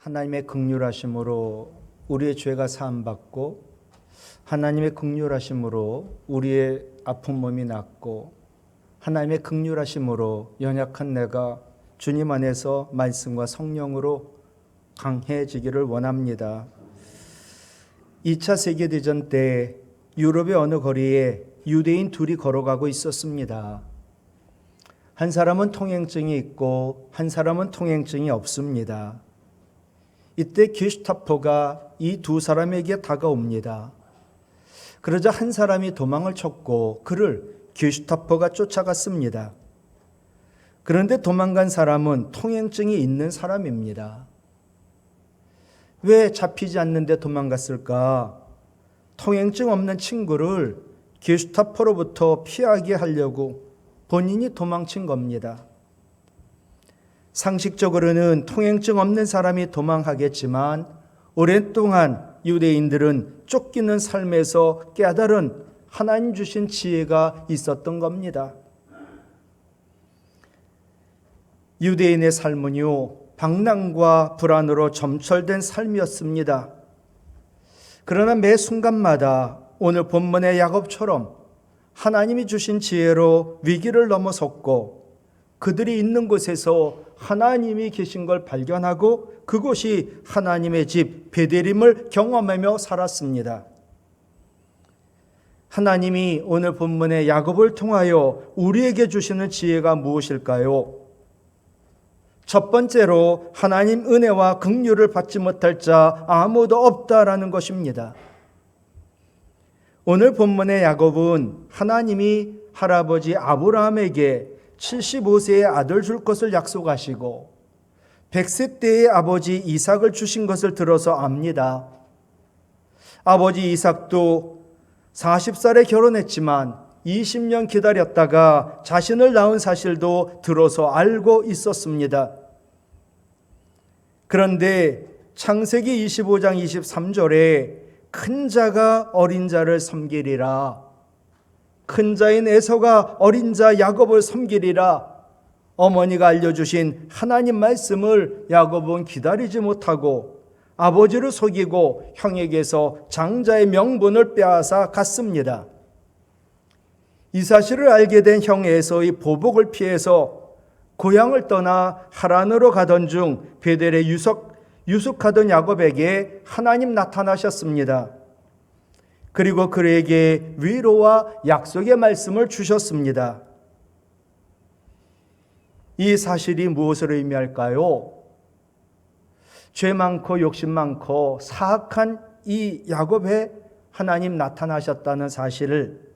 하나님의 긍휼하심으로 우리의 죄가 사함받고 하나님의 긍휼하심으로 우리의 아픈 몸이 낫고 하나님의 긍휼하심으로 연약한 내가 주님 안에서 말씀과 성령으로 강해지기를 원합니다. 2차 세계대전 때 유럽의 어느 거리에 유대인 둘이 걸어가고 있었습니다. 한 사람은 통행증이 있고 한 사람은 통행증이 없습니다. 이때 게슈타포가 이 두 사람에게 다가옵니다. 그러자 한 사람이 도망을 쳤고 그를 게슈타포가 쫓아갔습니다. 그런데 도망간 사람은 통행증이 있는 사람입니다. 왜 잡히지 않는데 도망갔을까? 통행증 없는 친구를 게슈타포로부터 피하게 하려고 본인이 도망친 겁니다. 상식적으로는 통행증 없는 사람이 도망하겠지만 오랫동안 유대인들은 쫓기는 삶에서 깨달은 하나님 주신 지혜가 있었던 겁니다. 유대인의 삶은요, 방랑과 불안으로 점철된 삶이었습니다. 그러나 매 순간마다 오늘 본문의 야곱처럼 하나님이 주신 지혜로 위기를 넘어섰고 그들이 있는 곳에서 하나님이 계신 걸 발견하고 그곳이 하나님의 집 베델임을 경험하며 살았습니다. 하나님이 오늘 본문의 야곱을 통하여 우리에게 주시는 지혜가 무엇일까요? 첫 번째로 하나님 은혜와 긍휼을 받지 못할 자 아무도 없다라는 것입니다. 오늘 본문의 야곱은 하나님이 할아버지 아브라함에게 75세의 아들 줄 것을 약속하시고 100세 때의 아버지 이삭을 주신 것을 들어서 압니다. 아버지 이삭도 40살에 결혼했지만 20년 기다렸다가 자신을 낳은 사실도 들어서 알고 있었습니다. 그런데 창세기 25장 23절에 큰 자가 어린 자를 섬기리라, 큰 자인 에서가 어린 자 야곱을 섬기리라, 어머니가 알려주신 하나님 말씀을 야곱은 기다리지 못하고 아버지를 속이고 형에게서 장자의 명분을 빼앗아 갔습니다. 이 사실을 알게 된 형 에서의 보복을 피해서 고향을 떠나 하란으로 가던 중 베델에 유숙하던 야곱에게 하나님 나타나셨습니다. 그리고 그에게 위로와 약속의 말씀을 주셨습니다. 이 사실이 무엇을 의미할까요? 죄 많고 욕심 많고 사악한 이 야곱에 하나님 나타나셨다는 사실을,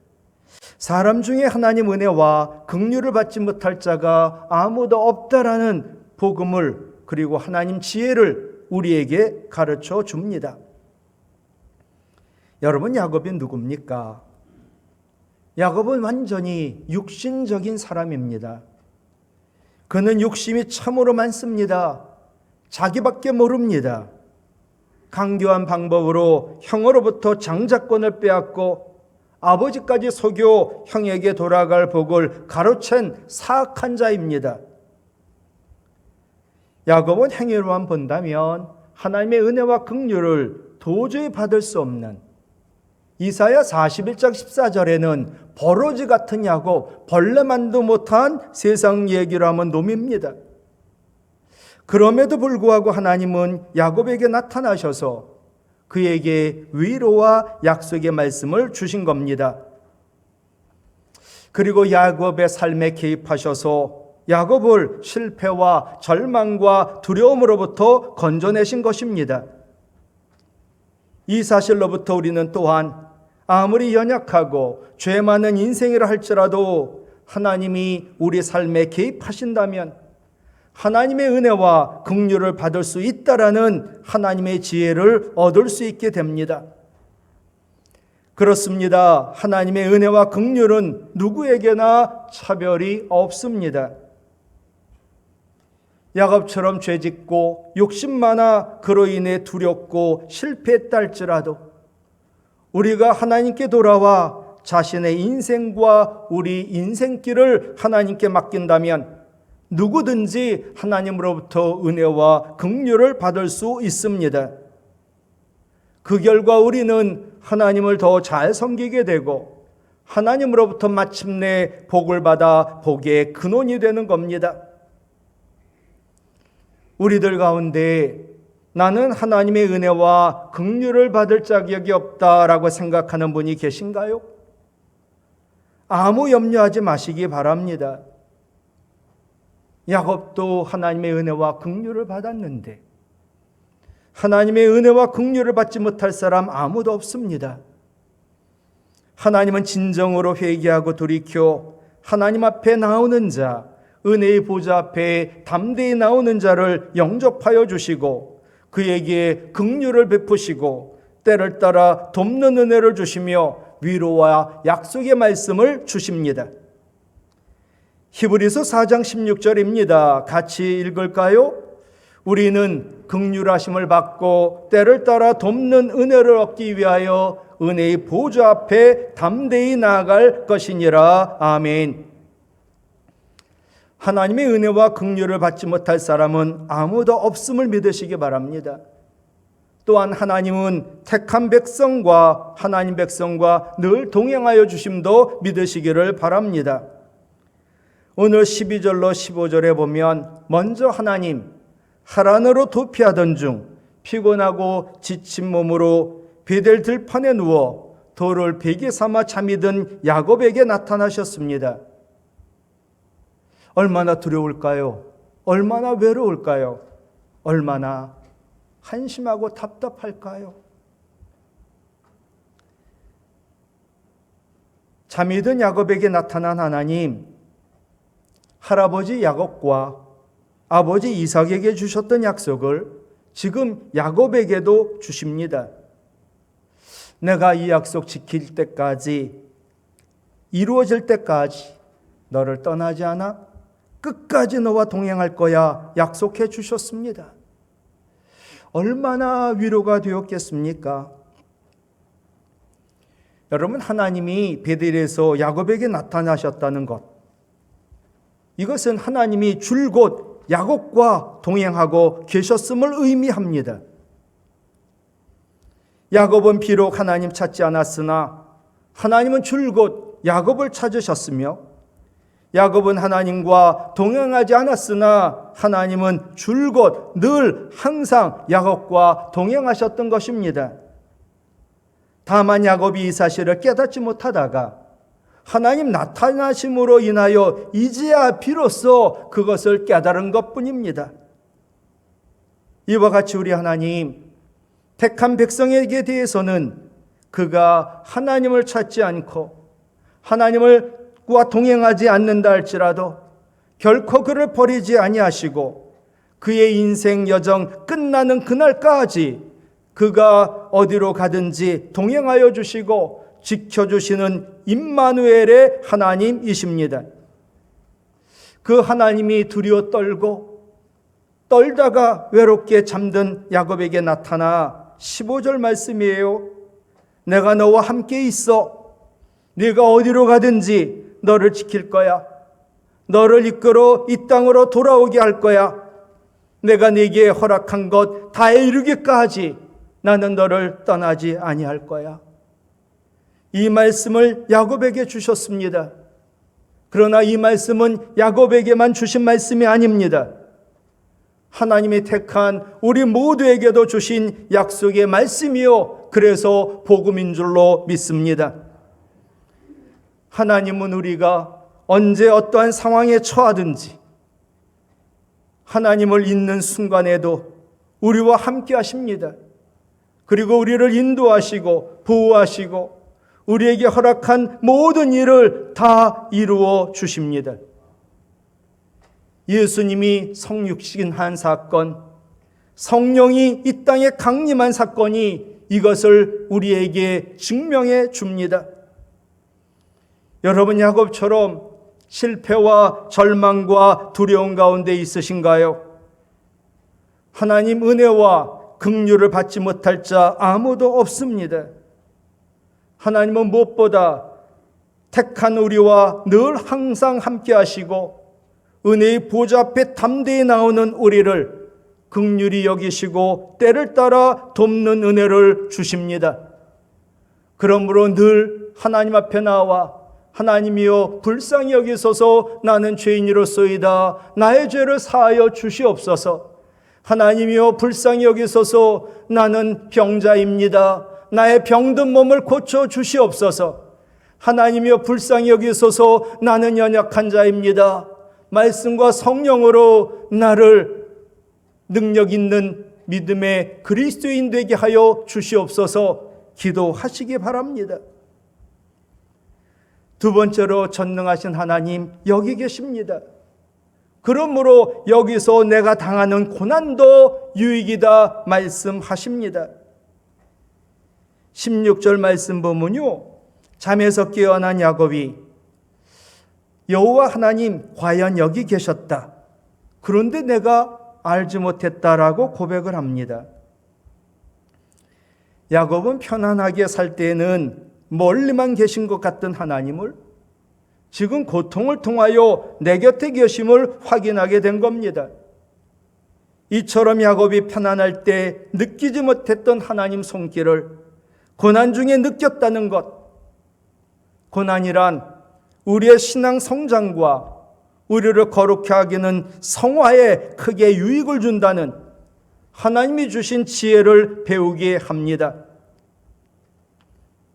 사람 중에 하나님 은혜와 긍휼을 받지 못할 자가 아무도 없다라는 복음을, 그리고 하나님 지혜를 우리에게 가르쳐 줍니다. 여러분, 야곱이 누굽니까? 야곱은 완전히 육신적인 사람입니다. 그는 욕심이 참으로 많습니다. 자기밖에 모릅니다. 강교한 방법으로 형으로부터 장자권을 빼앗고 아버지까지 속여 형에게 돌아갈 복을 가로챈 사악한 자입니다. 야곱은 행위로만 본다면 하나님의 은혜와 긍휼을 도저히 받을 수 없는, 이사야 41장 14절에는 버러지 같은 야곱, 벌레만도 못한 세상 얘기로 하면 놈입니다. 그럼에도 불구하고 하나님은 야곱에게 나타나셔서 그에게 위로와 약속의 말씀을 주신 겁니다. 그리고 야곱의 삶에 개입하셔서 야곱을 실패와 절망과 두려움으로부터 건져내신 것입니다. 이 사실로부터 우리는 또한 아무리 연약하고 죄 많은 인생이라 할지라도 하나님이 우리 삶에 개입하신다면 하나님의 은혜와 긍휼을 받을 수 있다라는 하나님의 지혜를 얻을 수 있게 됩니다. 그렇습니다. 하나님의 은혜와 긍휼은 누구에게나 차별이 없습니다. 야곱처럼 죄짓고 욕심 많아 그로 인해 두렵고 실패했다 할지라도 우리가 하나님께 돌아와 자신의 인생과 우리 인생길을 하나님께 맡긴다면 누구든지 하나님으로부터 은혜와 긍휼을 받을 수 있습니다. 그 결과 우리는 하나님을 더 잘 섬기게 되고 하나님으로부터 마침내 복을 받아 복의 근원이 되는 겁니다. 우리들 가운데 나는 하나님의 은혜와 긍휼을 받을 자격이 없다라고 생각하는 분이 계신가요? 아무 염려하지 마시기 바랍니다. 야곱도 하나님의 은혜와 긍휼을 받았는데 하나님의 은혜와 긍휼을 받지 못할 사람 아무도 없습니다. 하나님은 진정으로 회개하고 돌이켜 하나님 앞에 나오는 자, 은혜의 보좌 앞에 담대히 나오는 자를 영접하여 주시고 그에게 긍휼을 베푸시고 때를 따라 돕는 은혜를 주시며 위로와 약속의 말씀을 주십니다. 히브리서 4장 16절입니다. 같이 읽을까요? 우리는 긍휼하심을 받고 때를 따라 돕는 은혜를 얻기 위하여 은혜의 보좌 앞에 담대히 나아갈 것이니라. 아멘. 하나님의 은혜와 긍휼을 받지 못할 사람은 아무도 없음을 믿으시기 바랍니다. 또한 하나님은 택한 백성과 하나님 백성과 늘 동행하여 주심도 믿으시기를 바랍니다. 오늘 12절로 15절에 보면 먼저 하나님 하란으로 도피하던 중 피곤하고 지친 몸으로 베델 들판에 누워 돌을 베개 삼아 잠이 든 야곱에게 나타나셨습니다. 얼마나 두려울까요? 얼마나 외로울까요? 얼마나 한심하고 답답할까요? 잠이 든 야곱에게 나타난 하나님, 할아버지 야곱과 아버지 이삭에게 주셨던 약속을 지금 야곱에게도 주십니다. 내가 이 약속 지킬 때까지, 이루어질 때까지 너를 떠나지 않아 끝까지 너와 동행할 거야 약속해 주셨습니다. 얼마나 위로가 되었겠습니까? 여러분, 하나님이 베델에서 야곱에게 나타나셨다는 것, 이것은 하나님이 줄곧 야곱과 동행하고 계셨음을 의미합니다. 야곱은 비록 하나님 찾지 않았으나 하나님은 줄곧 야곱을 찾으셨으며, 야곱은 하나님과 동행하지 않았으나 하나님은 줄곧 늘 항상 야곱과 동행하셨던 것입니다. 다만 야곱이 이 사실을 깨닫지 못하다가 하나님 나타나심으로 인하여 이제야 비로소 그것을 깨달은 것뿐입니다. 이와 같이 우리 하나님, 택한 백성에게 대해서는 그가 하나님을 찾지 않고 하나님과 동행하지 않는다 할지라도 결코 그를 버리지 아니하시고 그의 인생 여정 끝나는 그날까지 그가 어디로 가든지 동행하여 주시고 지켜주시는 임마누엘의 하나님이십니다. 그 하나님이 두려워 떨다가 외롭게 잠든 야곱에게 나타나 15절 말씀이에요. 내가 너와 함께 있어. 네가 어디로 가든지 너를 지킬 거야. 너를 이끌어 이 땅으로 돌아오게 할 거야. 내가 네게 허락한 것 다 이루기까지 나는 너를 떠나지 아니할 거야. 이 말씀을 야곱에게 주셨습니다. 그러나 이 말씀은 야곱에게만 주신 말씀이 아닙니다. 하나님이 택한 우리 모두에게도 주신 약속의 말씀이요, 그래서 복음인 줄로 믿습니다. 하나님은 우리가 언제 어떠한 상황에 처하든지 하나님을 잊는 순간에도 우리와 함께 하십니다. 그리고 우리를 인도하시고 보호하시고 우리에게 허락한 모든 일을 다 이루어 주십니다. 예수님이 성육신한 사건, 성령이 이 땅에 강림한 사건이 이것을 우리에게 증명해 줍니다. 여러분, 야곱처럼 실패와 절망과 두려움 가운데 있으신가요? 하나님 은혜와 긍휼을 받지 못할 자 아무도 없습니다. 하나님은 무엇보다 택한 우리와 늘 항상 함께 하시고 은혜의 보좌 앞에 담대히 나오는 우리를 긍휼히 여기시고 때를 따라 돕는 은혜를 주십니다. 그러므로 늘 하나님 앞에 나와 하나님이여 불쌍히 여기소서 나는 죄인이로소이다. 나의 죄를 사하여 주시옵소서. 하나님이여 불쌍히 여기소서 나는 병자입니다. 나의 병든 몸을 고쳐 주시옵소서. 하나님이여 불쌍히 여기소서 나는 연약한 자입니다. 말씀과 성령으로 나를 능력 있는 믿음의 그리스도인 되게 하여 주시옵소서 기도하시기 바랍니다. 두 번째로 전능하신 하나님 여기 계십니다. 그러므로 여기서 내가 당하는 고난도 유익이다 말씀하십니다. 16절 말씀 보면요, 잠에서 깨어난 야곱이 여호와 하나님 과연 여기 계셨다. 그런데 내가 알지 못했다라고 고백을 합니다. 야곱은 편안하게 살 때에는 멀리만 계신 것 같던 하나님을 지금 고통을 통하여 내 곁에 계심을 확인하게 된 겁니다. 이처럼 야곱이 편안할 때 느끼지 못했던 하나님 손길을 고난 중에 느꼈다는 것, 고난이란 우리의 신앙 성장과 우리를 거룩해 하기는 성화에 크게 유익을 준다는 하나님이 주신 지혜를 배우게 합니다.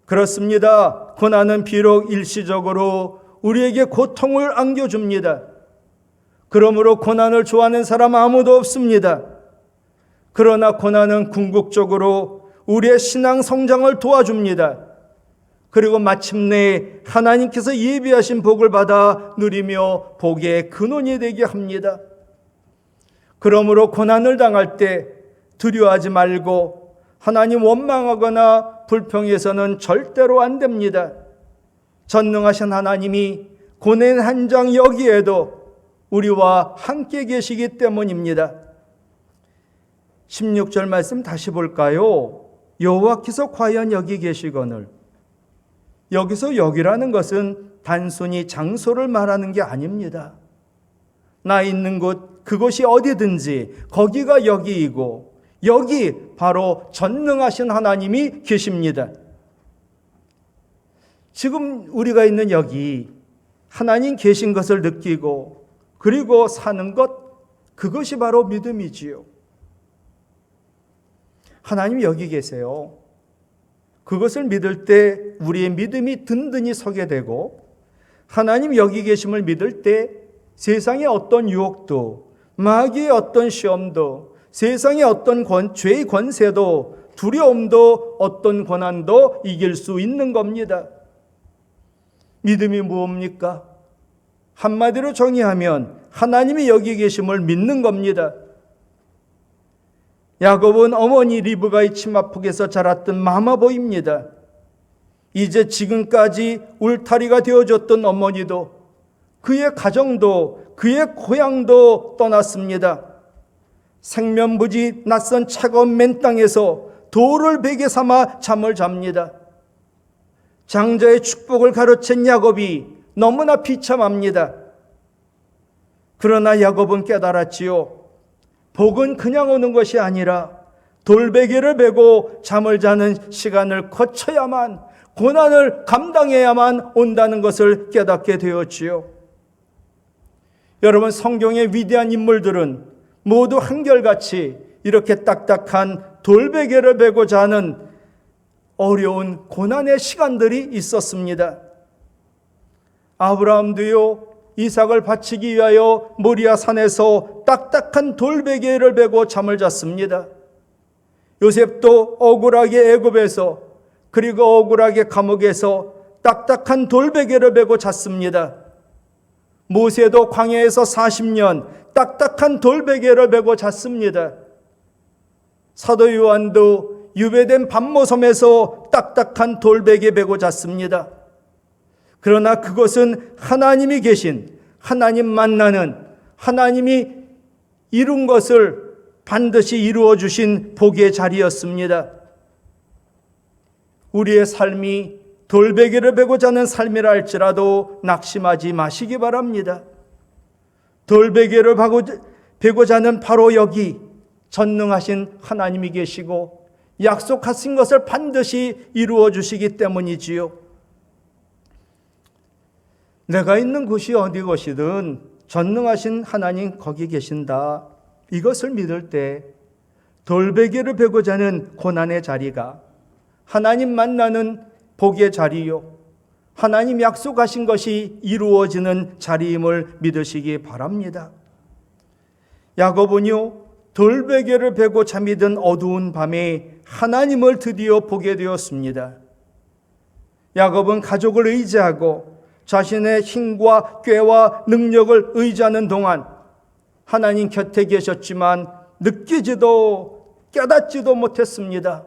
그렇습니다. 고난은 비록 일시적으로 우리에게 고통을 안겨줍니다. 그러므로 고난을 좋아하는 사람 아무도 없습니다. 그러나 고난은 궁극적으로 우리의 신앙 성장을 도와줍니다. 그리고 마침내 하나님께서 예비하신 복을 받아 누리며 복의 근원이 되게 합니다. 그러므로 고난을 당할 때 두려워하지 말고 하나님 원망하거나 불평해서는 절대로 안 됩니다. 전능하신 하나님이 고난 한장 여기에도 우리와 함께 계시기 때문입니다. 16절 말씀 다시 볼까요? 여호와께서 과연 여기 계시거늘. 여기서 여기라는 것은 단순히 장소를 말하는 게 아닙니다. 나 있는 곳, 그곳이 어디든지 거기가 여기이고 여기 바로 전능하신 하나님이 계십니다. 지금 우리가 있는 여기 하나님 계신 것을 느끼고 그리고 사는 것, 그것이 바로 믿음이지요. 하나님 여기 계세요. 그것을 믿을 때 우리의 믿음이 든든히 서게 되고, 하나님 여기 계심을 믿을 때 세상의 어떤 유혹도, 마귀의 어떤 시험도, 세상의 어떤 죄의 권세도, 두려움도, 어떤 고난도 이길 수 있는 겁니다. 믿음이 무엇입니까? 한마디로 정의하면 하나님이 여기 계심을 믿는 겁니다. 야곱은 어머니 리브가의 치마폭에서 자랐던 마마보입니다. 이제 지금까지 울타리가 되어줬던 어머니도, 그의 가정도, 그의 고향도 떠났습니다. 생면부지 낯선 차가운 맨 땅에서 돌을 베개 삼아 잠을 잡니다. 장자의 축복을 가로챈 야곱이 너무나 비참합니다. 그러나 야곱은 깨달았지요. 복은 그냥 오는 것이 아니라 돌베개를 베고 잠을 자는 시간을 거쳐야만, 고난을 감당해야만 온다는 것을 깨닫게 되었지요. 여러분, 성경의 위대한 인물들은 모두 한결같이 이렇게 딱딱한 돌베개를 베고 자는 어려운 고난의 시간들이 있었습니다. 아브라함도요, 이삭을 바치기 위하여 모리아 산에서 딱딱한 돌베개를 베고 잠을 잤습니다. 요셉도 억울하게 애굽에서, 그리고 억울하게 감옥에서 딱딱한 돌베개를 베고 잤습니다. 모세도 광야에서 40년 딱딱한 돌베개를 베고 잤습니다. 사도 요한도 유배된 밤모섬에서 딱딱한 돌베개 베고 잤습니다. 그러나 그것은 하나님이 계신, 하나님 만나는, 하나님이 이룬 것을 반드시 이루어 주신 복의 자리였습니다. 우리의 삶이 돌베개를 베고 자는 삶이라 할지라도 낙심하지 마시기 바랍니다. 돌베개를 베고자 하는 바로 여기 전능하신 하나님이 계시고 약속하신 것을 반드시 이루어 주시기 때문이지요. 내가 있는 곳이 어디 것이든 전능하신 하나님 거기 계신다. 이것을 믿을 때 돌베개를 베고자 하는 고난의 자리가 하나님 만나는 복의 자리요, 하나님 약속하신 것이 이루어지는 자리임을 믿으시기 바랍니다. 야곱은요, 돌베개를 베고 잠이 든 어두운 밤에 하나님을 드디어 보게 되었습니다. 야곱은 가족을 의지하고 자신의 힘과 꾀와 능력을 의지하는 동안 하나님 곁에 계셨지만 느끼지도 깨닫지도 못했습니다.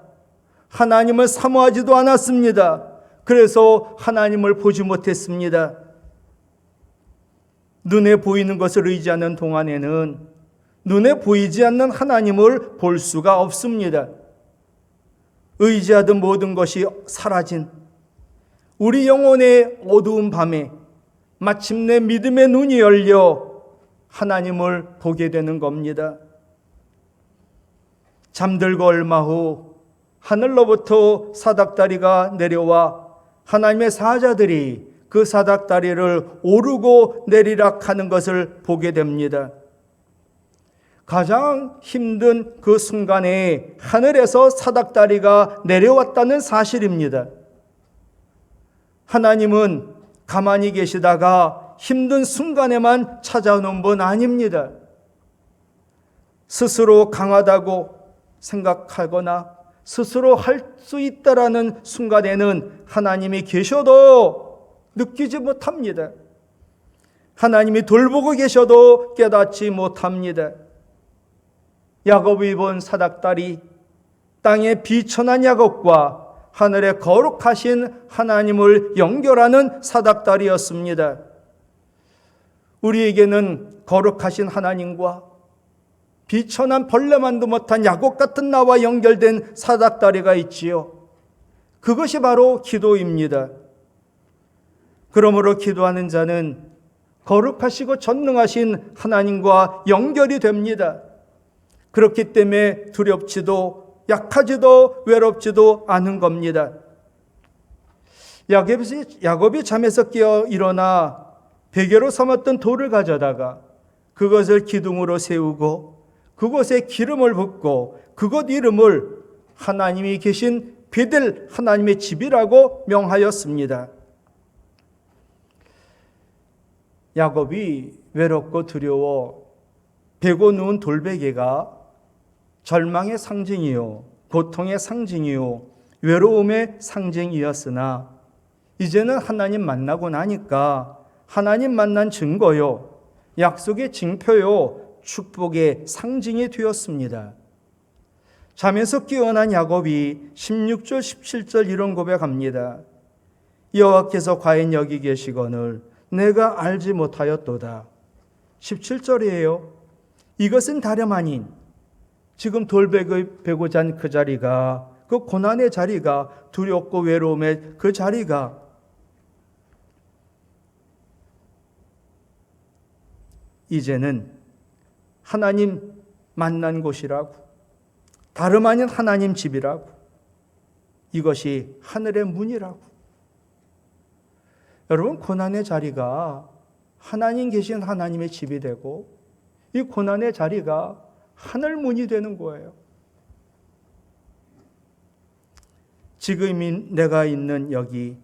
하나님을 사모하지도 않았습니다. 그래서 하나님을 보지 못했습니다. 눈에 보이는 것을 의지하는 동안에는 눈에 보이지 않는 하나님을 볼 수가 없습니다. 의지하던 모든 것이 사라진 우리 영혼의 어두운 밤에 마침내 믿음의 눈이 열려 하나님을 보게 되는 겁니다. 잠들고 얼마 후 하늘로부터 사닥다리가 내려와 하나님의 사자들이 그 사닥다리를 오르고 내리락하는 것을 보게 됩니다. 가장 힘든 그 순간에 하늘에서 사닥다리가 내려왔다는 사실입니다. 하나님은 가만히 계시다가 힘든 순간에만 찾아오는 분 아닙니다. 스스로 강하다고 생각하거나 스스로 할 수 있다라는 순간에는 하나님이 계셔도 느끼지 못합니다. 하나님이 돌보고 계셔도 깨닫지 못합니다. 야곱이 본 사닥다리, 땅의 비천한 야곱과 하늘의 거룩하신 하나님을 연결하는 사닥다리였습니다. 우리에게는 거룩하신 하나님과 비천한 벌레만도 못한 야곱 같은 나와 연결된 사닥다리가 있지요. 그것이 바로 기도입니다. 그러므로 기도하는 자는 거룩하시고 전능하신 하나님과 연결이 됩니다. 그렇기 때문에 두렵지도 약하지도 외롭지도 않은 겁니다. 야곱이 잠에서 깨어 일어나 베개로 삼았던 돌을 가져다가 그것을 기둥으로 세우고 그곳에 기름을 붓고 그곳 이름을 하나님이 계신 베델 하나님의 집이라고 명하였습니다. 야곱이 외롭고 두려워 베고 누운 돌베개가 절망의 상징이요, 고통의 상징이요, 외로움의 상징이었으나 이제는 하나님 만나고 나니까 하나님 만난 증거요, 약속의 징표요, 축복의 상징이 되었습니다. 잠에서 깨어난 야곱이 16절 17절 이런 고백합니다. 여호와께서 과연 여기 계시거늘 내가 알지 못하였도다. 17절이에요. 이것은 다름 아닌 지금 돌베개 베고 잔 그 자리가, 그 고난의 자리가, 두렵고 외로움의 그 자리가 이제는 하나님 만난 곳이라고, 다름 아닌 하나님 집이라고, 이것이 하늘의 문이라고. 여러분, 고난의 자리가 하나님 계신 하나님의 집이 되고 이 고난의 자리가 하늘 문이 되는 거예요. 지금 내가 있는 여기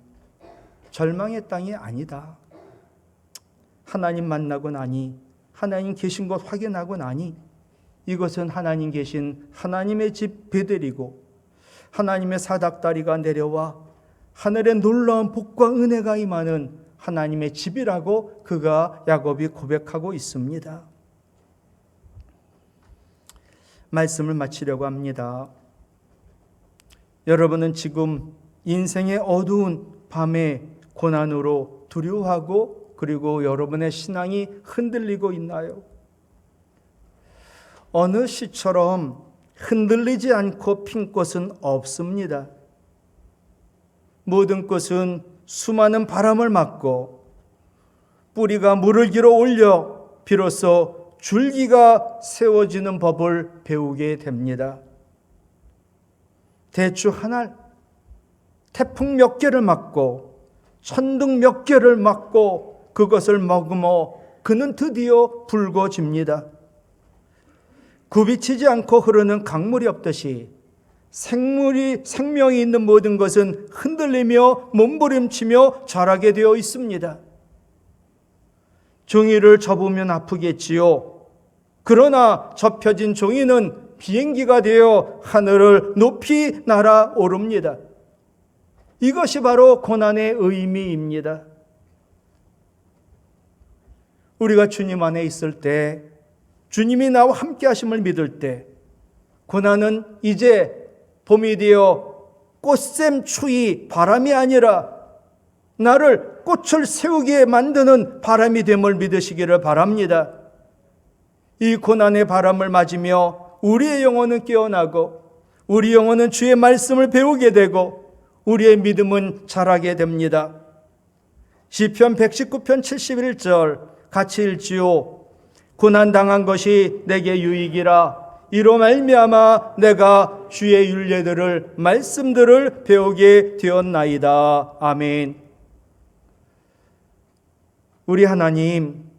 절망의 땅이 아니다. 하나님 만나고 나니, 하나님 계신 곳 확인하고 나니 이것은 하나님 계신 하나님의 집 베델이고 하나님의 사닥다리가 내려와 하늘의 놀라운 복과 은혜가 임하는 하나님의 집이라고 그가 야곱이 고백하고 있습니다. 말씀을 마치려고 합니다. 여러분은 지금 인생의 어두운 밤에 고난으로 두려워하고 그리고 여러분의 신앙이 흔들리고 있나요? 어느 시처럼 흔들리지 않고 핀 꽃은 없습니다. 모든 꽃은 수많은 바람을 맞고 뿌리가 물을 길어 올려 비로소 줄기가 세워지는 법을 배우게 됩니다. 대추 한 알, 태풍 몇 개를 맞고 천둥 몇 개를 맞고 그것을 머금어 그는 드디어 붉어집니다. 굽이치지 않고 흐르는 강물이 없듯이 생명이 있는 모든 것은 흔들리며 몸부림치며 자라게 되어 있습니다. 종이를 접으면 아프겠지요. 그러나 접혀진 종이는 비행기가 되어 하늘을 높이 날아오릅니다. 이것이 바로 고난의 의미입니다. 우리가 주님 안에 있을 때, 주님이 나와 함께 하심을 믿을 때, 고난은 이제 봄이 되어 꽃샘 추위 바람이 아니라 나를 꽃을 세우게 만드는 바람이 됨을 믿으시기를 바랍니다. 이 고난의 바람을 맞으며 우리의 영혼은 깨어나고 우리 영혼은 주의 말씀을 배우게 되고 우리의 믿음은 자라게 됩니다. 시편 119편 71절 같이 읽지요. 고난당한 것이 내게 유익이라. 이로 말미암아 내가 주의 율례들을 말씀들을 배우게 되었나이다. 아멘. 우리 하나님,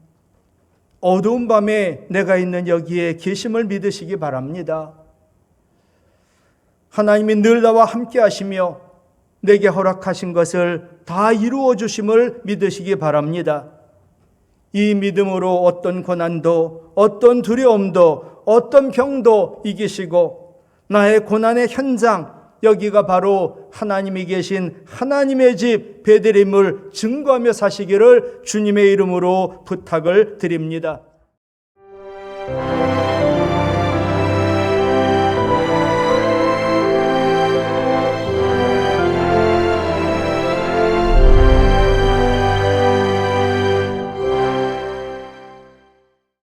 어두운 밤에 내가 있는 여기에 계심을 믿으시기 바랍니다. 하나님이 늘 나와 함께 하시며 내게 허락하신 것을 다 이루어 주심을 믿으시기 바랍니다. 이 믿음으로 어떤 고난도, 어떤 두려움도, 어떤 병도 이기시고 나의 고난의 현장, 여기가 바로 하나님이 계신 하나님의 집 베들레헴을 증거하며 사시기를 주님의 이름으로 부탁을 드립니다.